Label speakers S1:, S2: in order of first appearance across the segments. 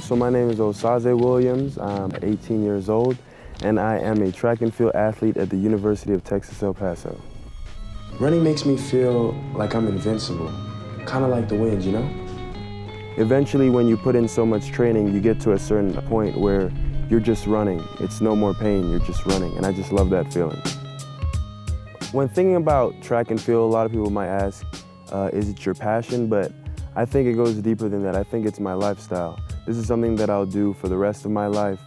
S1: So my name is Osaze Williams. I'm 18 years old, and I am a track and field athlete at the University of Texas, El Paso. Running makes me feel like I'm invincible, kind of like the wind, you know? Eventually, when you put in so much training, you get to a certain point where you're just running. It's no more pain, you're just running, and I just love that feeling. When thinking about track and field, a lot of people might ask, is it your passion? But I think it goes deeper than that. I think it's my lifestyle. This is something that I'll do for the rest of my life.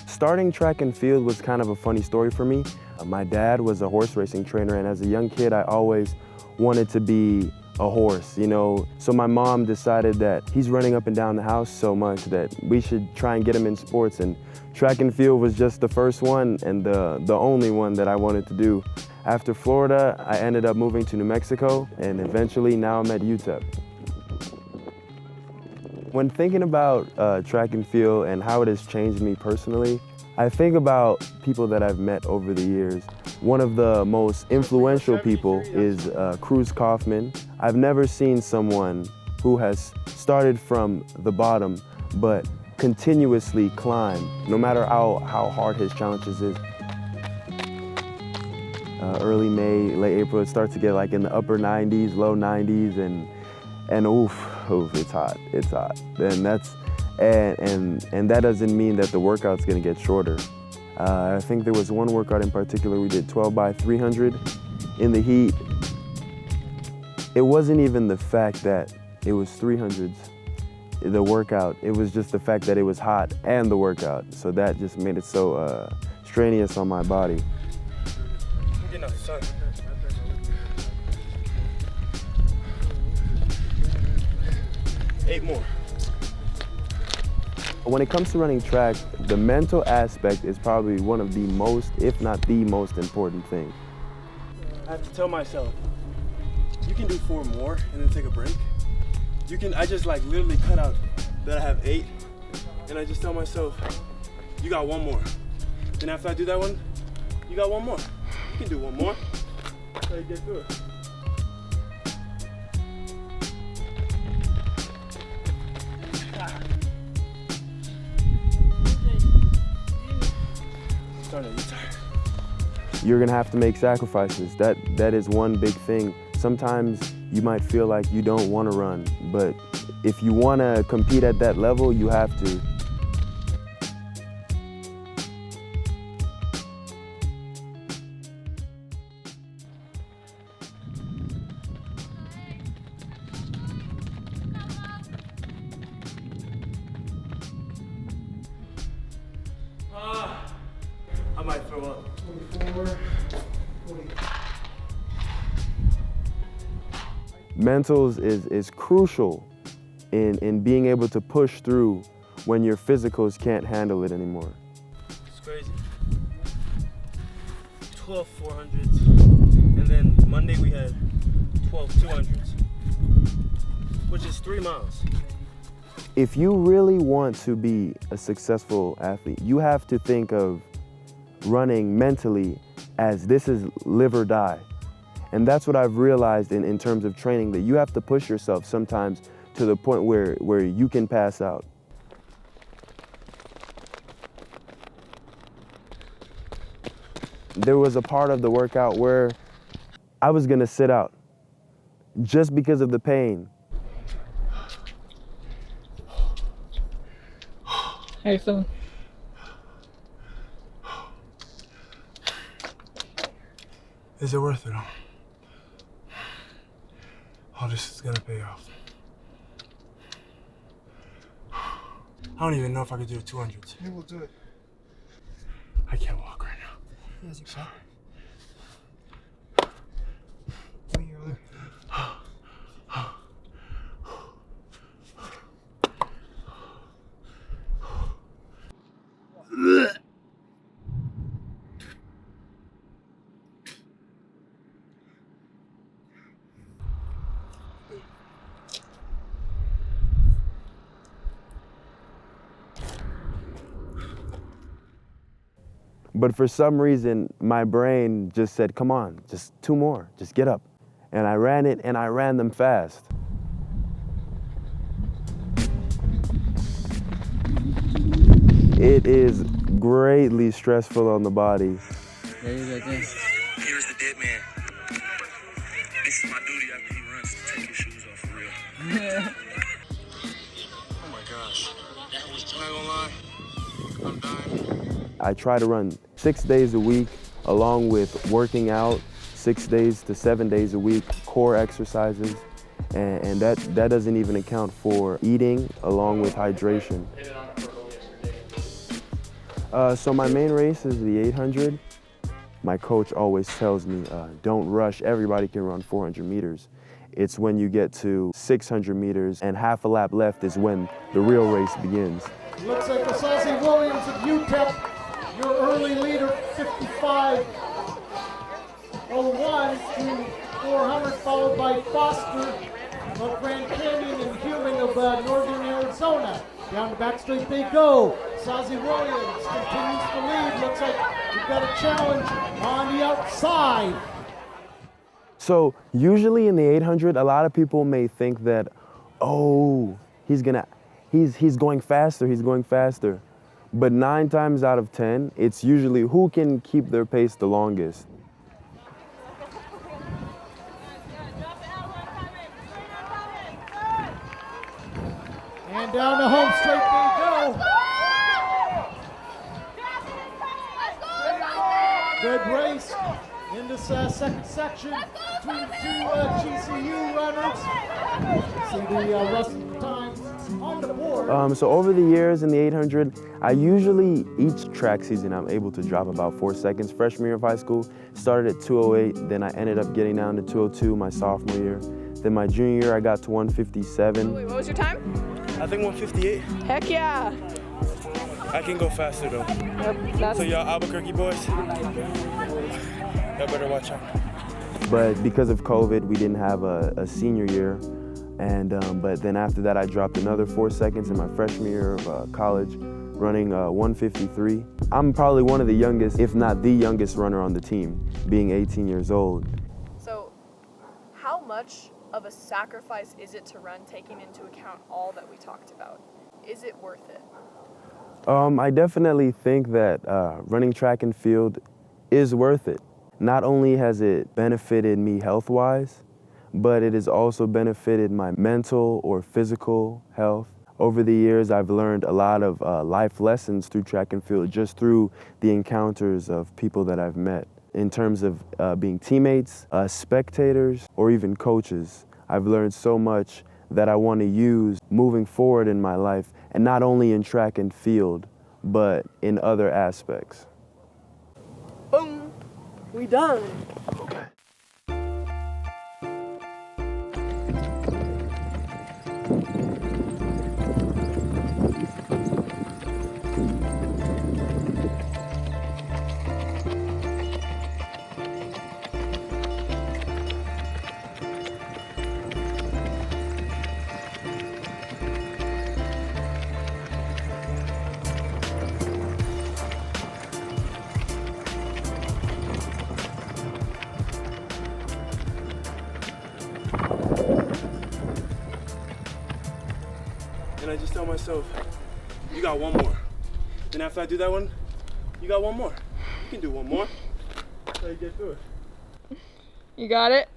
S1: Starting track and field was kind of a funny story for me. My dad was a horse racing trainer, and as a young kid, I always wanted to be a horse, you know. So my mom decided that he's running up and down the house so much that we should try and get him in sports, and track and field was just the first one and the only one that I wanted to do. After Florida, I ended up moving to New Mexico, and eventually now I'm at UTEP. When thinking about track and field and how it has changed me personally, I think about people that I've met over the years. One of the most influential people is Cruz Kaufman. I've never seen someone who has started from the bottom but continuously climbed, no matter how hard his challenges is. Early May, late April, it starts to get like in the upper 90s, low 90s, and oof, it's hot, it's hot. And that doesn't mean that the workout's gonna get shorter. I think there was one workout in particular, we did 12 by 300 in the heat. It wasn't even the fact that it was 300s, the workout, it was just the fact that it was hot and the workout. So that just made it so strenuous on my body.
S2: Getting out the sun. 8 more.
S1: When it comes to running track, the mental aspect is probably one of the most, if not the most important thing.
S2: I have to tell myself, you can do 4 more and then take a break. I just like literally cut out that I have 8, and I just tell myself, you got 1 more. Then after I do that one, you got 1 more. You can do 1 more. That's how you get through it.
S1: You're gonna have to make sacrifices. That is one big thing. Sometimes you might feel like you don't wanna run, but if you wanna compete at that level, you have to.
S2: I might throw up. 24, 40.
S1: Mentals is crucial in being able to push through when your physicals can't handle it anymore.
S2: It's crazy. 12 400s, and then Monday we had 12 200s, which is 3 miles.
S1: If you really want to be a successful athlete, you have to think of running mentally as this is live or die. And that's what I've realized in terms of training, that you have to push yourself sometimes to the point where you can pass out. There was a part of the workout where I was gonna sit out just because of the pain.
S3: How you feeling?
S2: Is it worth it? All this is gonna pay off. I don't even know if I could do the 200s.
S4: Maybe we'll do it.
S2: I can't walk right now.
S4: Yes, you can. Give me your other.
S1: But for some reason, my brain just said, come on, just 2 more, just get up. And I ran it, and I ran them fast. it is greatly stressful on the body.
S3: There he is right there.
S5: Here's the dead man. This is my duty after he runs to take his shoes off for real. Oh my gosh. I'm not gonna lie. I'm dying.
S1: I try to run 6 days a week, along with working out 6 days to 7 days a week, core exercises, and that doesn't even account for eating along with hydration. So my main race is the 800. My coach always tells me, don't rush, everybody can run 400 meters. It's when you get to 600 meters and half a lap left is when the real race begins.
S6: Looks like Osaze Williams of UTEP, your early leader, 55:01 to 400, followed by Foster of Grand Canyon and Human of Northern Arizona. Down the back straight they go. Osaze Williams continues to lead. Looks like we've got a challenge on the outside.
S1: So usually in the 800, a lot of people may think that, oh, he's going faster. But 9 times out of 10, it's usually who can keep their pace the longest.
S6: And down the home straight they go. Good race in this second section between the two GCU runners. See the rest of the times on the board.
S1: So over the years in the 800, I usually, each track season, I'm able to drop about 4 seconds. Freshman year of high school, started at 208, then I ended up getting down to 202 my sophomore year. Then my junior year, I got to 157.
S7: Wait, what was your time?
S2: I think 158.
S7: Heck yeah.
S2: I can go faster though.
S7: Yep, that's
S2: So y'all Albuquerque boys, y'all better watch out.
S1: But because of COVID, we didn't have a senior year. And but then after that, I dropped another 4 seconds in my freshman year of college, running 153. I'm probably one of the youngest, if not the youngest runner on the team, being 18 years old.
S7: So how much of a sacrifice is it to run, taking into account all that we talked about? Is it worth it?
S1: I definitely think that running track and field is worth it. Not only has it benefited me health-wise, but it has also benefited my mental or physical health. Over the years, I've learned a lot of life lessons through track and field, just through the encounters of people that I've met. In terms of being teammates, spectators, or even coaches, I've learned so much that I want to use moving forward in my life, and not only in track and field, but in other aspects.
S7: Boom, we done.
S1: Okay.
S2: And I just tell myself, you got one more. Then after I do that one, you got one more. You can do one more. That's how you get through it.
S7: You got it?